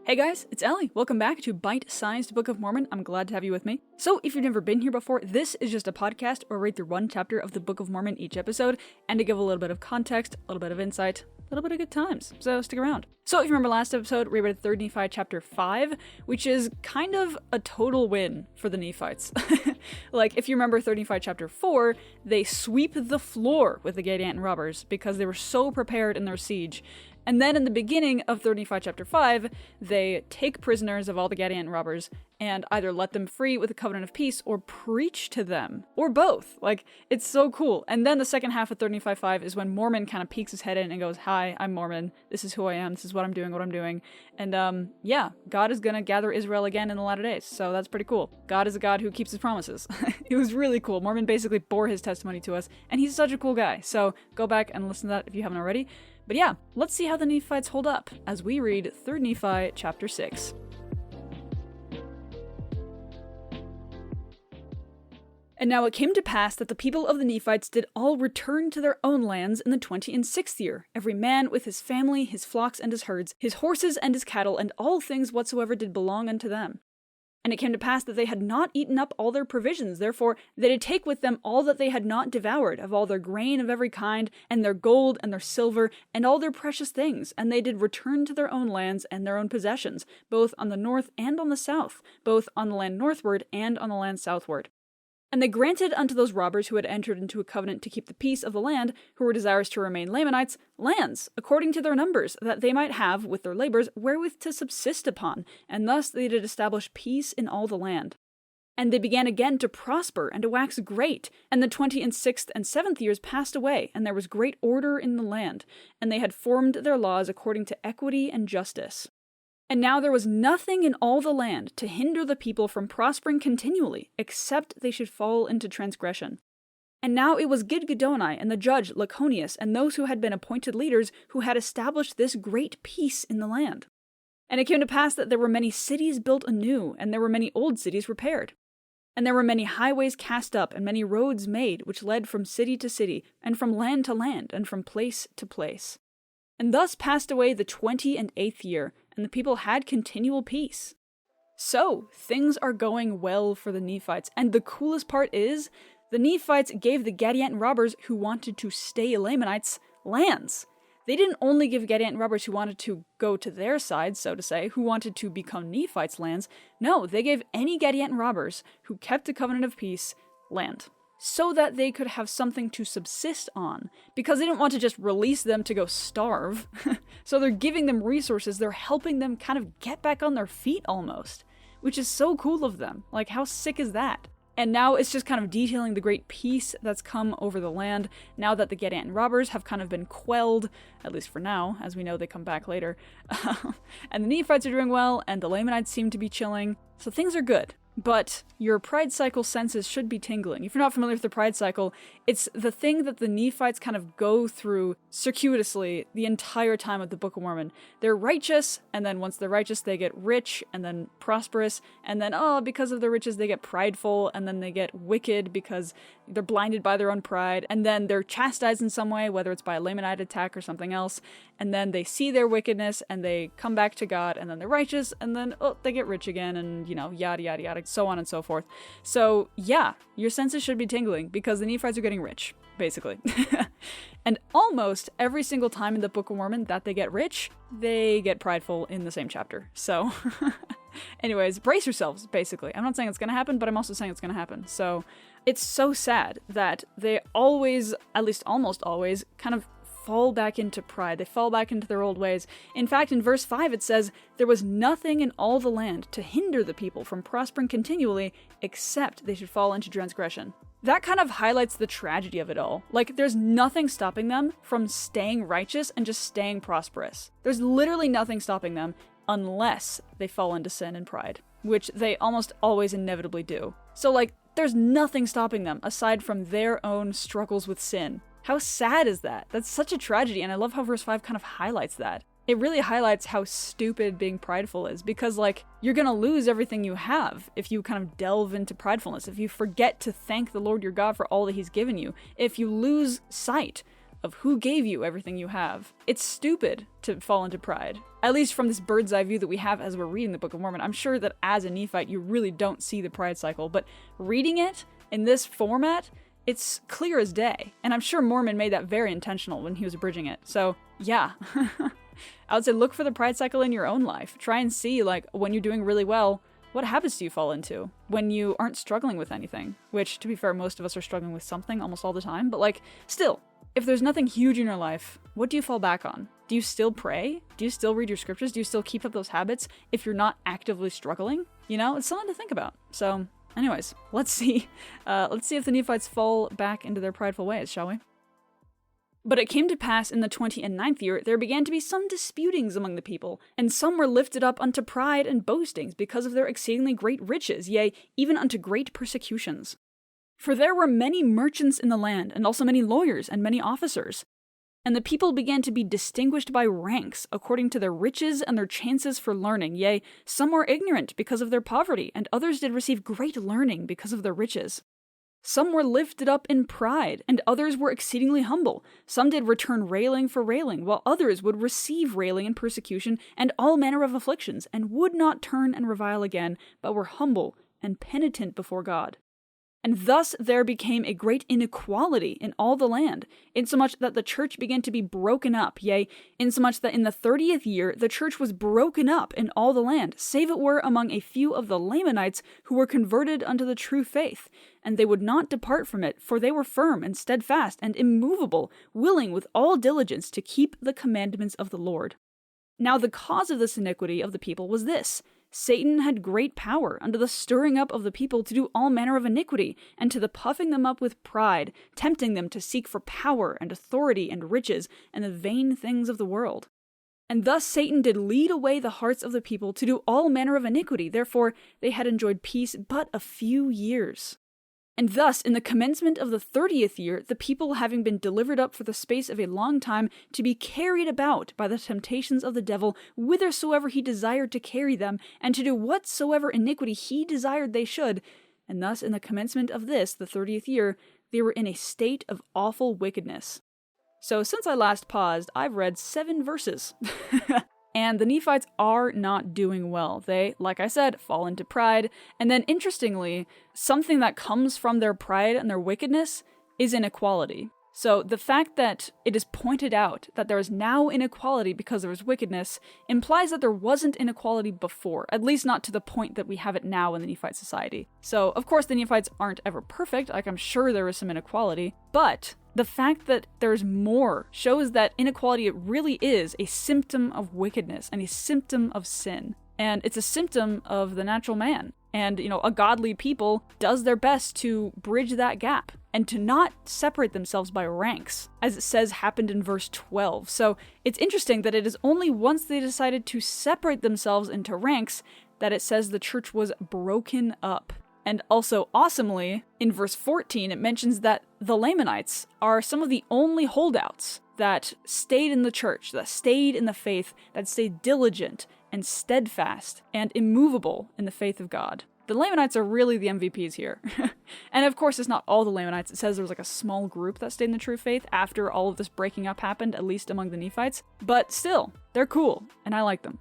Hey guys, it's Ellie. Welcome back to Bite-Sized Book of Mormon. I'm glad to have you with me. So, if you've never been here before, this is just a podcast where we read through one chapter of the Book of Mormon each episode, and to give a little bit of context, a little bit of insight, a little bit of good times. So, stick around. So, if you remember last episode, we read 3rd Nephi chapter 5, which is kind of a total win for the Nephites. Like, if you remember 3rd Nephi chapter 4, they sweep the floor with the Gadianton Robbers because they were so prepared in their siege. And then in the beginning of 3rd Nephi chapter 5, they take prisoners of all the Gadianton robbers and either let them free with a covenant of peace or preach to them. Or both. Like, it's so cool. And then the second half of 3rd Nephi 5 is when Mormon kind of peeks his head in and goes, "Hi, I'm Mormon. This is who I am. This is what I'm doing. And yeah, God is gonna gather Israel again in the latter days. So that's pretty cool. God is a God who keeps his promises." It was really cool. Mormon basically bore his testimony to us, and he's such a cool guy. So go back and listen to that if you haven't already. But yeah, let's see how the Nephites hold up as we read 3rd Nephi chapter 6. And now it came to pass that the people of the Nephites did all return to their own lands in the 26th year, every man with his family, his flocks and his herds, his horses and his cattle, and all things whatsoever did belong unto them. And it came to pass that they had not eaten up all their provisions, therefore they did take with them all that they had not devoured, of all their grain of every kind, and their gold, and their silver, and all their precious things, and they did return to their own lands and their own possessions, both on the north and on the south, both on the land northward and on the land southward. And they granted unto those robbers who had entered into a covenant to keep the peace of the land, who were desirous to remain Lamanites, lands, according to their numbers, that they might have, with their labors, wherewith to subsist upon, and thus they did establish peace in all the land. And they began again to prosper and to wax great, and the 26th and 7th years passed away, and there was great order in the land, and they had formed their laws according to equity and justice. And now there was nothing in all the land to hinder the people from prospering continually, except they should fall into transgression. And now it was Gadianton and the judge Laconius and those who had been appointed leaders who had established this great peace in the land. And it came to pass that there were many cities built anew, and there were many old cities repaired. And there were many highways cast up, and many roads made, which led from city to city, and from land to land, and from place to place. And thus passed away the 28th year, and the people had continual peace. So, things are going well for the Nephites, and the coolest part is, the Nephites gave the Gadianton robbers who wanted to stay Lamanites lands. They didn't only give Gadianton robbers who wanted to go to their side, so to say, who wanted to become Nephites lands. No, they gave any Gadianton robbers who kept the covenant of peace land, so that they could have something to subsist on, because they didn't want to just release them to go starve. So they're giving them resources, they're helping them kind of get back on their feet almost, which is so cool of them. Like, how sick is that? And now it's just kind of detailing the great peace that's come over the land, now that the Gadianton robbers have kind of been quelled, at least for now, as we know they come back later. And the Nephites are doing well, and the Lamanites seem to be chilling, so things are good. But your pride cycle senses should be tingling. If you're not familiar with the pride cycle, it's the thing that the Nephites kind of go through circuitously the entire time of the Book of Mormon. They're righteous, and then once they're righteous, they get rich, and then prosperous, and then, because of their riches, they get prideful, and then they get wicked because they're blinded by their own pride, and then they're chastised in some way, whether it's by a Lamanite attack or something else, and then they see their wickedness, and they come back to God, and then they're righteous, and then, they get rich again, and, yada, yada, yada, so on and so forth. So, yeah, your senses should be tingling, because the Nephites are getting rich, basically. And almost every single time in the Book of Mormon that they get rich, they get prideful in the same chapter. So, anyways, brace yourselves, basically. I'm not saying it's going to happen, but I'm also saying it's going to happen. So, it's so sad that they always, at least almost always, kind of fall back into pride. They fall back into their old ways. In fact, in verse 5 it says, "There was nothing in all the land to hinder the people from prospering continually, except they should fall into transgression." That kind of highlights the tragedy of it all. Like, there's nothing stopping them from staying righteous and just staying prosperous. There's literally nothing stopping them unless they fall into sin and pride, which they almost always inevitably do. So, like, there's nothing stopping them aside from their own struggles with sin. How sad is that? That's such a tragedy, and I love how verse 5 kind of highlights that. It really highlights how stupid being prideful is, because, like, you're gonna lose everything you have if you kind of delve into pridefulness, if you forget to thank the Lord your God for all that he's given you, if you lose sight of who gave you everything you have. It's stupid to fall into pride. At least from this bird's eye view that we have as we're reading the Book of Mormon. I'm sure that as a Nephite, you really don't see the pride cycle, but reading it in this format, it's clear as day. And I'm sure Mormon made that very intentional when he was abridging it. So, yeah. I would say look for the pride cycle in your own life. Try and see, like, when you're doing really well, what habits do you fall into when you aren't struggling with anything? Which, to be fair, most of us are struggling with something almost all the time. But, like, still, if there's nothing huge in your life, what do you fall back on? Do you still pray? Do you still read your scriptures? Do you still keep up those habits if you're not actively struggling? You know, it's something to think about. So, anyways, let's see if the Nephites fall back into their prideful ways, shall we? But it came to pass in the 29th year, there began to be some disputings among the people, and some were lifted up unto pride and boastings because of their exceedingly great riches, yea, even unto great persecutions. For there were many merchants in the land, and also many lawyers and many officers. And the people began to be distinguished by ranks, according to their riches and their chances for learning, yea, some were ignorant because of their poverty, and others did receive great learning because of their riches. Some were lifted up in pride, and others were exceedingly humble. Some did return railing for railing, while others would receive railing and persecution, and all manner of afflictions, and would not turn and revile again, but were humble and penitent before God. And thus there became a great inequality in all the land, insomuch that the church began to be broken up, yea, insomuch that in the 30th year the church was broken up in all the land, save it were among a few of the Lamanites who were converted unto the true faith. And they would not depart from it, for they were firm and steadfast and immovable, willing with all diligence to keep the commandments of the Lord. Now the cause of this iniquity of the people was this: Satan had great power unto the stirring up of the people to do all manner of iniquity, and to the puffing them up with pride, tempting them to seek for power and authority and riches, and the vain things of the world. And thus Satan did lead away the hearts of the people to do all manner of iniquity, therefore they had enjoyed peace but a few years. And thus, in the commencement of the 30th year, the people having been delivered up for the space of a long time to be carried about by the temptations of the devil, whithersoever he desired to carry them, and to do whatsoever iniquity he desired they should, and thus in the commencement of this, the 30th year, they were in a state of awful wickedness. So since I last paused, I've read 7 verses. And the Nephites are not doing well. They, like I said, fall into pride. And then, interestingly, something that comes from their pride and their wickedness is inequality. So the fact that it is pointed out that there is now inequality because there is wickedness implies that there wasn't inequality before, at least not to the point that we have it now in the Nephite society. So, of course, the Nephites aren't ever perfect. Like, I'm sure there is some inequality, but the fact that there's more shows that inequality really is a symptom of wickedness and a symptom of sin. And it's a symptom of the natural man. And, a godly people does their best to bridge that gap and to not separate themselves by ranks, as it says happened in verse 12. So it's interesting that it is only once they decided to separate themselves into ranks that it says the church was broken up. And also, awesomely, in verse 14, it mentions that the Lamanites are some of the only holdouts that stayed in the church, that stayed in the faith, that stayed diligent and steadfast and immovable in the faith of God. The Lamanites are really the MVPs here. And of course, it's not all the Lamanites. It says there was like a small group that stayed in the true faith after all of this breaking up happened, at least among the Nephites. But still, they're cool, and I like them.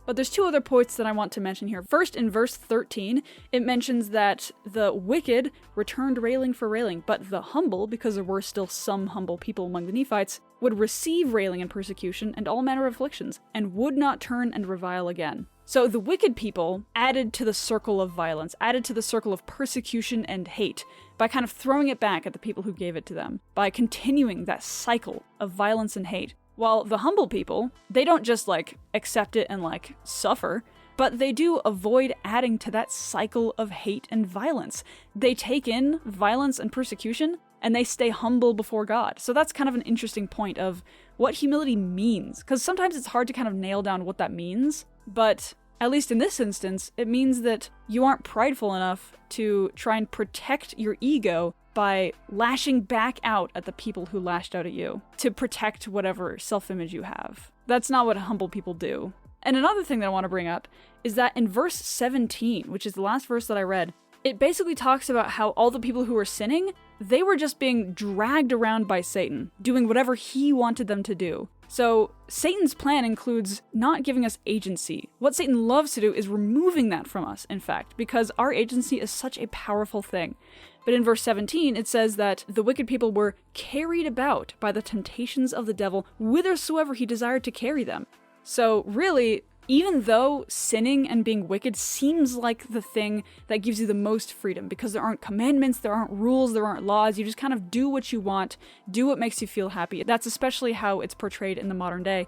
But there's 2 other points that I want to mention here. First, in verse 13, it mentions that the wicked returned railing for railing, but the humble, because there were still some humble people among the Nephites, would receive railing and persecution and all manner of afflictions, and would not turn and revile again. So the wicked people added to the circle of violence, added to the circle of persecution and hate, by kind of throwing it back at the people who gave it to them, by continuing that cycle of violence and hate. While the humble people, they don't just accept it and suffer, but they do avoid adding to that cycle of hate and violence. They take in violence and persecution, and they stay humble before God. So that's kind of an interesting point of what humility means, because sometimes it's hard to kind of nail down what that means, but at least in this instance, it means that you aren't prideful enough to try and protect your ego by lashing back out at the people who lashed out at you to protect whatever self-image you have. That's not what humble people do. And another thing that I want to bring up is that in verse 17, which is the last verse that I read, it basically talks about how all the people who were sinning they were just being dragged around by Satan, doing whatever he wanted them to do. So Satan's plan includes not giving us agency. What Satan loves to do is removing that from us, in fact, because our agency is such a powerful thing. But in verse 17, it says that the wicked people were carried about by the temptations of the devil whithersoever he desired to carry them. So really, even though sinning and being wicked seems like the thing that gives you the most freedom, because there aren't commandments, there aren't rules, there aren't laws, you just kind of do what you want, do what makes you feel happy. That's especially how it's portrayed in the modern day.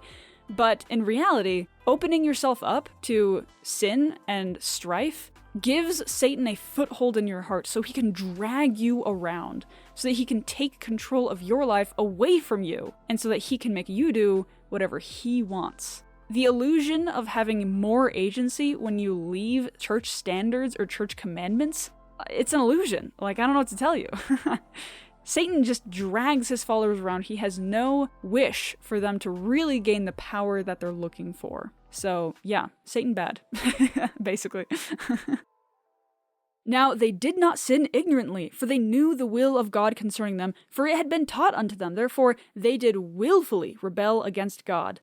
But in reality, opening yourself up to sin and strife gives Satan a foothold in your heart so he can drag you around, so that he can take control of your life away from you, and so that he can make you do whatever he wants. The illusion of having more agency when you leave church standards or church commandments, it's an illusion. Like, I don't know what to tell you. Satan just drags his followers around. He has no wish for them to really gain the power that they're looking for. So, yeah, Satan bad, basically. Now, they did not sin ignorantly, for they knew the will of God concerning them, for it had been taught unto them. Therefore, they did willfully rebel against God.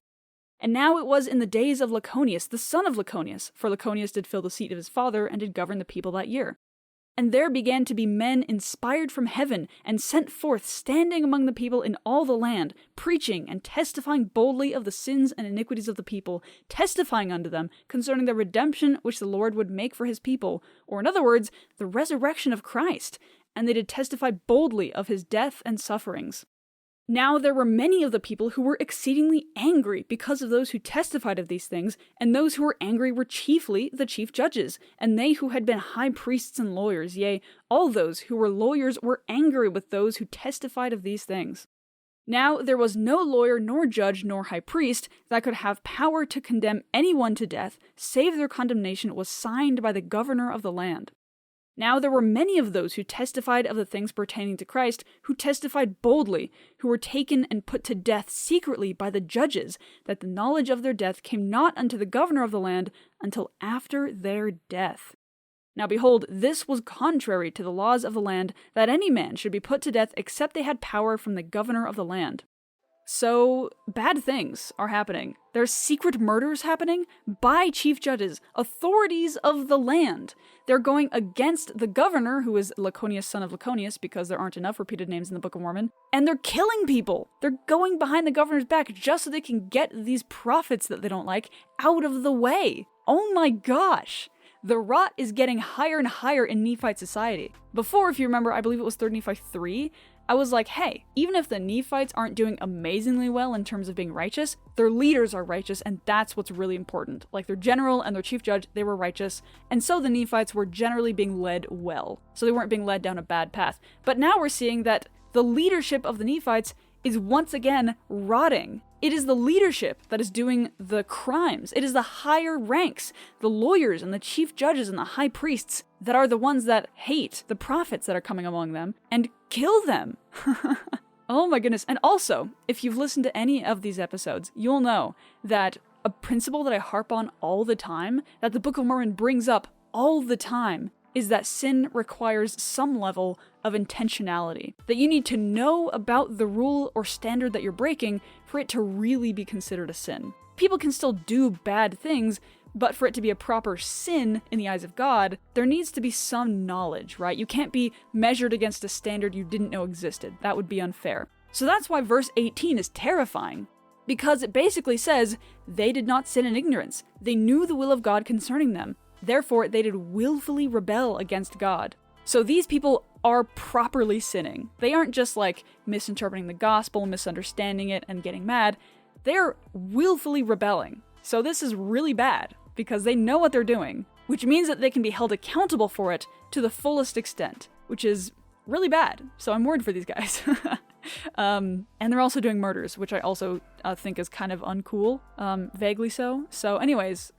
And now it was in the days of Lyconius, the son of Lyconius, for Lyconius did fill the seat of his father, and did govern the people that year. And there began to be men inspired from heaven, and sent forth, standing among the people in all the land, preaching and testifying boldly of the sins and iniquities of the people, testifying unto them concerning the redemption which the Lord would make for his people, or in other words, the resurrection of Christ. And they did testify boldly of his death and sufferings. Now there were many of the people who were exceedingly angry because of those who testified of these things, and those who were angry were chiefly the chief judges, and they who had been high priests and lawyers, yea, all those who were lawyers were angry with those who testified of these things. Now there was no lawyer, nor judge, nor high priest that could have power to condemn anyone to death, save their condemnation was signed by the governor of the land. Now there were many of those who testified of the things pertaining to Christ, who testified boldly, who were taken and put to death secretly by the judges, that the knowledge of their death came not unto the governor of the land until after their death. Now behold, this was contrary to the laws of the land, that any man should be put to death except they had power from the governor of the land. So, bad things are happening. There's secret murders happening by chief judges, authorities of the land. They're going against the governor, who is Lyconius, son of Lyconius, because there aren't enough repeated names in the Book of Mormon, and they're killing people. They're going behind the governor's back just so they can get these prophets that they don't like out of the way. Oh my gosh! The rot is getting higher and higher in Nephite society. Before, if you remember, I believe it was 3 Nephi 3, I was like, hey, even if the Nephites aren't doing amazingly well in terms of being righteous, their leaders are righteous, and that's what's really important. Like, their general and their chief judge, they were righteous, and so the Nephites were generally being led well. So they weren't being led down a bad path. But now we're seeing that the leadership of the Nephites is once again rotting. It is the leadership that is doing the crimes. It is the higher ranks, the lawyers and the chief judges and the high priests, that are the ones that hate the prophets that are coming among them and kill them. Oh my goodness. And also, if you've listened to any of these episodes, you'll know that a principle that I harp on all the time, that the Book of Mormon brings up all the time, is that sin requires some level of intentionality. That you need to know about the rule or standard that you're breaking for it to really be considered a sin. People can still do bad things, but for it to be a proper sin in the eyes of God, there needs to be some knowledge, right? You can't be measured against a standard you didn't know existed. That would be unfair. So that's why verse 18 is terrifying. Because it basically says, they did not sin in ignorance. They knew the will of God concerning them. Therefore, they did willfully rebel against God. So these people are properly sinning. They aren't just like misinterpreting the gospel, misunderstanding it, and getting mad. They're willfully rebelling. So this is really bad, because they know what they're doing, which means that they can be held accountable for it to the fullest extent, which is really bad. So I'm worried for these guys. And they're also doing murders, which I also think is kind of uncool, vaguely so. So anyways,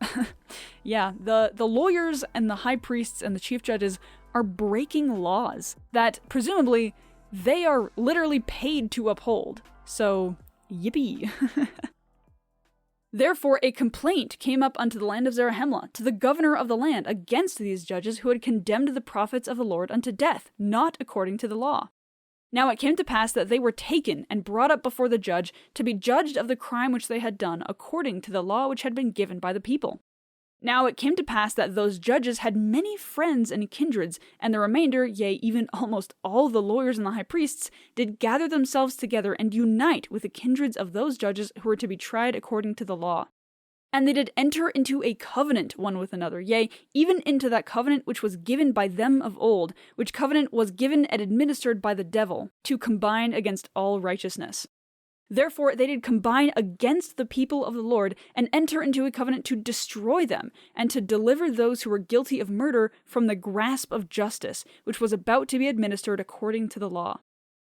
yeah, the lawyers and the high priests and the chief judges are breaking laws that presumably they are literally paid to uphold. So, yippee. Therefore, a complaint came up unto the land of Zarahemla, to the governor of the land, against these judges who had condemned the prophets of the Lord unto death, not according to the law. Now it came to pass that they were taken and brought up before the judge to be judged of the crime which they had done according to the law which had been given by the people. Now it came to pass that those judges had many friends and kindreds, and the remainder, yea, even almost all the lawyers and the high priests, did gather themselves together and unite with the kindreds of those judges who were to be tried according to the law. And they did enter into a covenant one with another, yea, even into that covenant which was given by them of old, which covenant was given and administered by the devil, to combine against all righteousness. Therefore they did combine against the people of the Lord, and enter into a covenant to destroy them, and to deliver those who were guilty of murder from the grasp of justice, which was about to be administered according to the law.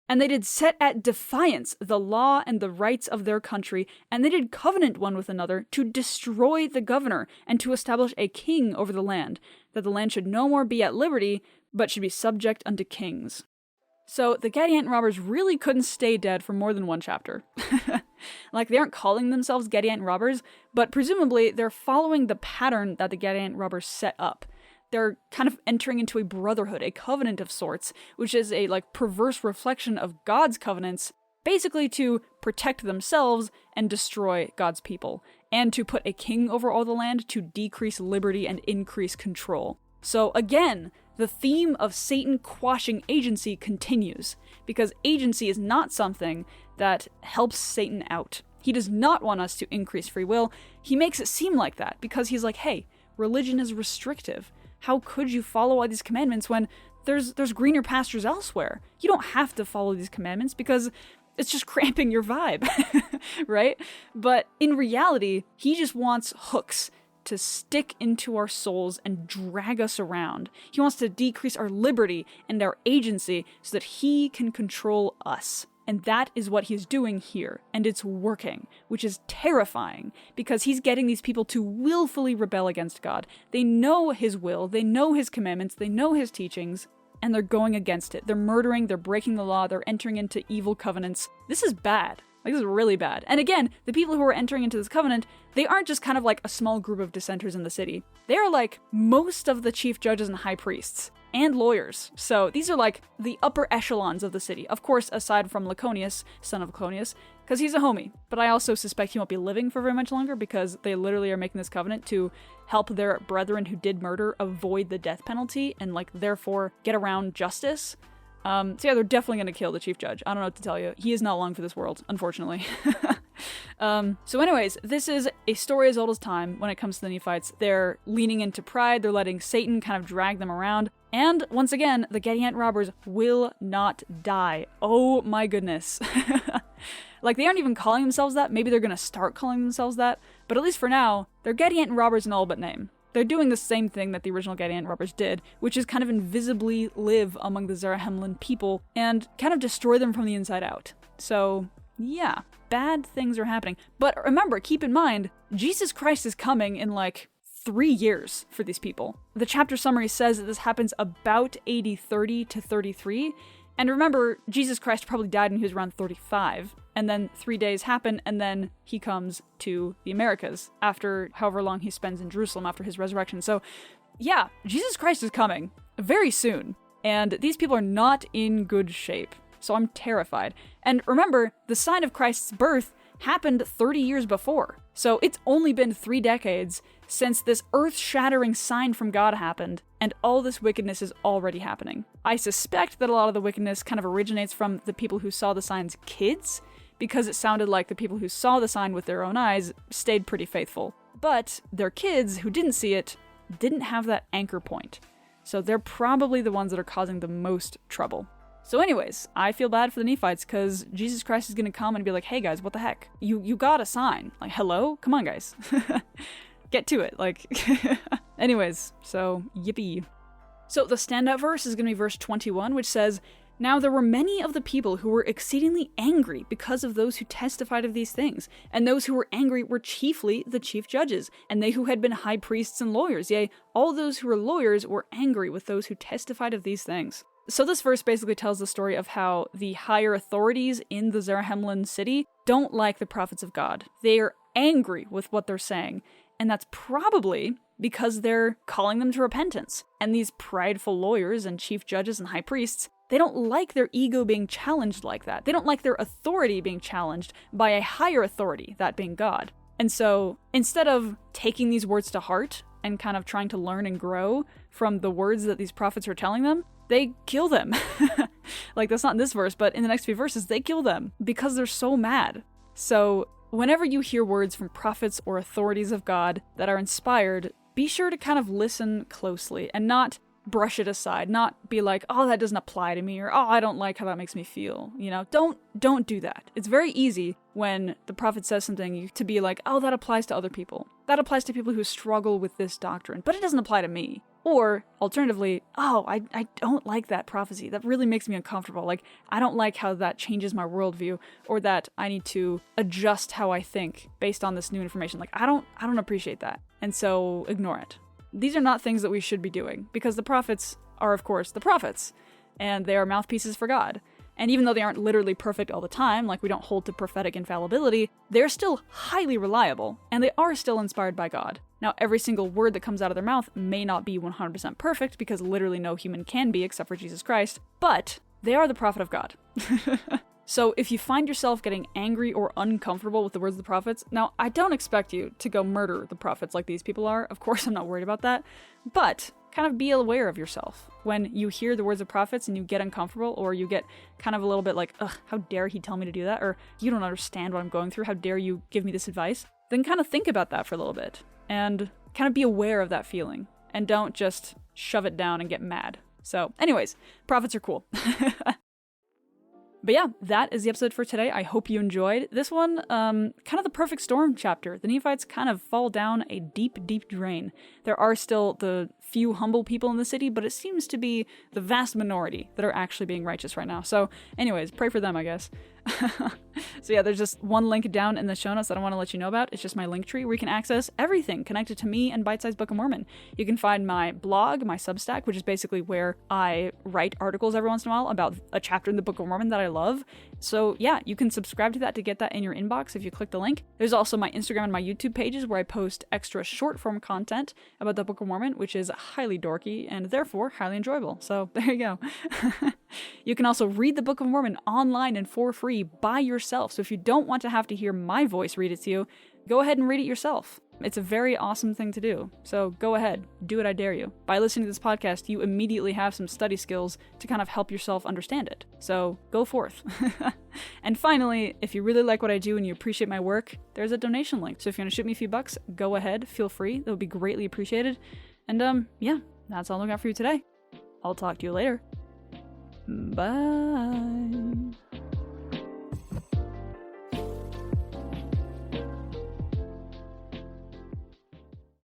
And they did set at defiance the law and the rights of their country, and they did covenant one with another to destroy the governor, and to establish a king over the land, that the land should no more be at liberty, but should be subject unto kings. So the Gadianton Robbers really couldn't stay dead for more than one chapter. Like, they aren't calling themselves Gadianton Robbers, but presumably they're following the pattern that the Gadianton Robbers set up. They're kind of entering into a brotherhood, a covenant of sorts, which is a perverse reflection of God's covenants, basically to protect themselves and destroy God's people, and to put a king over all the land to decrease liberty and increase control. So again, the theme of Satan quashing agency continues, because agency is not something that helps Satan out. He does not want us to increase free will. He makes it seem like that, because he's like, hey, religion is restrictive. How could you follow all these commandments when there's greener pastures elsewhere? You don't have to follow these commandments because it's just cramping your vibe, right? But in reality, he just wants hooks to stick into our souls and drag us around. He wants to decrease our liberty and our agency so that he can control us. And that is what he's doing here, and it's working, which is terrifying, because he's getting these people to willfully rebel against God. They know his will, they know his commandments, they know his teachings, and they're going against it. They're murdering, they're breaking the law, they're entering into evil covenants. This is bad. This is really bad. And again, the people who are entering into this covenant, they aren't just kind of like a small group of dissenters in the city. They are like most of the chief judges and high priests. And lawyers. So these are like the upper echelons of the city. Of course, aside from Laconius, son of Laconius, because he's a homie. But I also suspect he won't be living for very much longer, because they literally are making this covenant to help their brethren who did murder avoid the death penalty and therefore get around justice. So yeah, they're definitely going to kill the chief judge. I don't know what to tell you. He is not long for this world, unfortunately. So anyways, this is a story as old as time when it comes to the Nephites. They're leaning into pride. They're letting Satan kind of drag them around. And once again, the Gadianton Robbers will not die. Oh my goodness. They aren't even calling themselves that. Maybe they're going to start calling themselves that. But at least for now, they're Gadianton Robbers in all but name. They're doing the same thing that the original Gadianton Robbers did, which is kind of invisibly live among the Zarahemlan people and kind of destroy them from the inside out. So, yeah, bad things are happening. But remember, keep in mind, Jesus Christ is coming in 3 years for these people. The chapter summary says that this happens about AD 30 to 33. And remember, Jesus Christ probably died when he was around 35. And then 3 days happen, and then he comes to the Americas after however long he spends in Jerusalem after his resurrection. So, yeah, Jesus Christ is coming very soon. And these people are not in good shape. So I'm terrified. And remember, the sign of Christ's birth happened 30 years before. So it's only been 3 decades since this earth-shattering sign from God happened, and all this wickedness is already happening. I suspect that a lot of the wickedness kind of originates from the people who saw the sign's kids, because it sounded like the people who saw the sign with their own eyes stayed pretty faithful. But their kids, who didn't see it, didn't have that anchor point. So they're probably the ones that are causing the most trouble. So anyways, I feel bad for the Nephites, because Jesus Christ is going to come and be like, hey guys, what the heck? You got a sign. Hello? Come on, guys. Get to it. Anyways, so yippee. So the standout verse is going to be verse 21, which says, "Now there were many of the people who were exceedingly angry because of those who testified of these things. And those who were angry were chiefly the chief judges, and they who had been high priests and lawyers. Yea, all those who were lawyers were angry with those who testified of these things." So this verse basically tells the story of how the higher authorities in the Zarahemlan city don't like the prophets of God. They are angry with what they're saying. And that's probably because they're calling them to repentance. And these prideful lawyers and chief judges and high priests, They don't like their ego being challenged like that. They don't like their authority being challenged by a higher authority, that being God. And so instead of taking these words to heart and kind of trying to learn and grow from the words that these prophets are telling them, they kill them. Like, that's not in this verse, but in the next few verses, they kill them because they're so mad. So whenever you hear words from prophets or authorities of God that are inspired, be sure to kind of listen closely and not brush it aside, not be like, oh, that doesn't apply to me, or oh, I don't like how that makes me feel. You know, don't do that. It's very easy when the prophet says something to be like, oh, that applies to other people. That applies to people who struggle with this doctrine, but it doesn't apply to me. Or alternatively, oh, I don't like that prophecy. That really makes me uncomfortable. Like, I don't like how that changes my worldview, or that I need to adjust how I think based on this new information. Like, I don't appreciate that. And so ignore it. These are not things that we should be doing, because the prophets are, of course, the prophets, and they are mouthpieces for God. And even though they aren't literally perfect all the time, like we don't hold to prophetic infallibility, they're still highly reliable, and they are still inspired by God. Now, every single word that comes out of their mouth may not be 100% perfect, because literally no human can be except for Jesus Christ, but they are the prophet of God. So if you find yourself getting angry or uncomfortable with the words of the prophets, now I don't expect you to go murder the prophets like these people are. Of course, I'm not worried about that. But kind of be aware of yourself. When you hear the words of prophets and you get uncomfortable, or you get kind of a little bit like, ugh, how dare he tell me to do that? Or you don't understand what I'm going through. How dare you give me this advice? Then kind of think about that for a little bit and kind of be aware of that feeling, and don't just shove it down and get mad. So anyways, prophets are cool. But yeah, that is the episode for today. I hope you enjoyed. This one, kind of the perfect storm chapter. The Nephites kind of fall down a deep, deep drain. There are still the few humble people in the city, but it seems to be the vast minority that are actually being righteous right now. So anyways, pray for them, I guess. So yeah, there's just one link down in the show notes that I want to let you know about. It's just my link tree where you can access everything connected to me and Bite-Sized Book of Mormon. You can find my blog, my Substack, which is basically where I write articles every once in a while about a chapter in the Book of Mormon that I love. So yeah, you can subscribe to that to get that in your inbox if you click the link. There's also my Instagram and my YouTube pages where I post extra short form content about the Book of Mormon, which is highly dorky and therefore highly enjoyable. So there you go. You can also read the Book of Mormon online and for free by yourself. So if you don't want to have to hear my voice read it to you, go ahead and read it yourself. It's a very awesome thing to do. So go ahead, do it, I dare you. By listening to this podcast, you immediately have some study skills to kind of help yourself understand it. So go forth. And finally, if you really like what I do and you appreciate my work, there's a donation link. So if you want to shoot me a few bucks, go ahead, feel free. That would be greatly appreciated. And yeah, that's all I got for you today. I'll talk to you later. Bye.